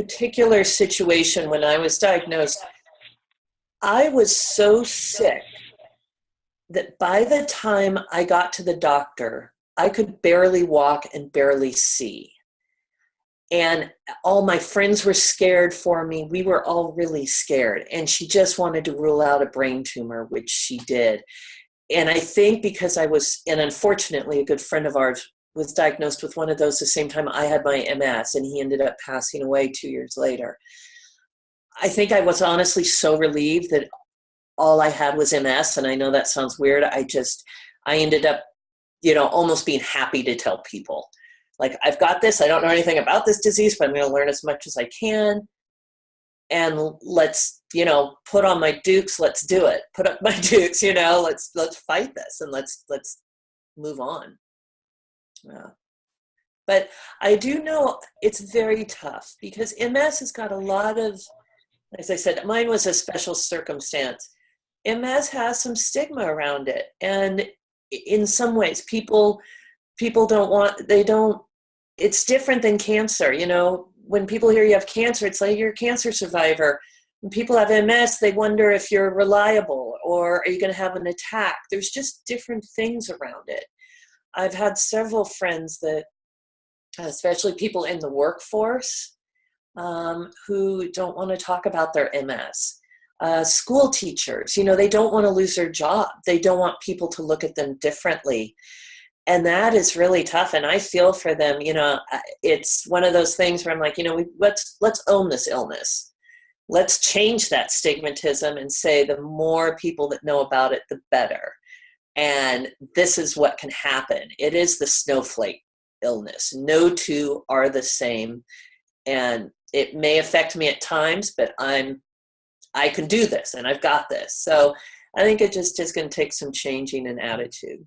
particular situation when I was diagnosed, I was so sick that by the time I got to the doctor, I could barely walk and barely see. And all my friends were scared for me. We were all really scared. And she just wanted to rule out a brain tumor, which she did. And I think because I was, and unfortunately, a good friend of ours was diagnosed with one of those the same time I had my MS, and he ended up passing away 2 years later. I think I was honestly so relieved that all I had was MS. And I know that sounds weird. I ended up, almost being happy to tell people. Like, I've got this. I don't know anything about this disease, but I'm going to learn as much as I can. And let's, put on my dukes. Let's do it. Put up my dukes. Let's fight this, and let's move on. Yeah. But I do know it's very tough because MS has got a lot of, as I said, mine was a special circumstance. MS has some stigma around it, and in some ways, people it's different than cancer. When people hear you have cancer, it's like you're a cancer survivor. When people have MS, they wonder if you're reliable, or are you going to have an attack? There's just different things around it. I've had several friends that, especially people in the workforce, who don't want to talk about their MS. School teachers, they don't want to lose their job. They don't want people to look at them differently. And that is really tough. And I feel for them. It's one of those things where I'm like, let's own this illness. Let's change that stigmatism and say the more people that know about it, the better. And this is what can happen. It is the snowflake illness. No two are the same. And it may affect me at times, but I can do this, and I've got this. So I think it just is going to take some changing in attitude.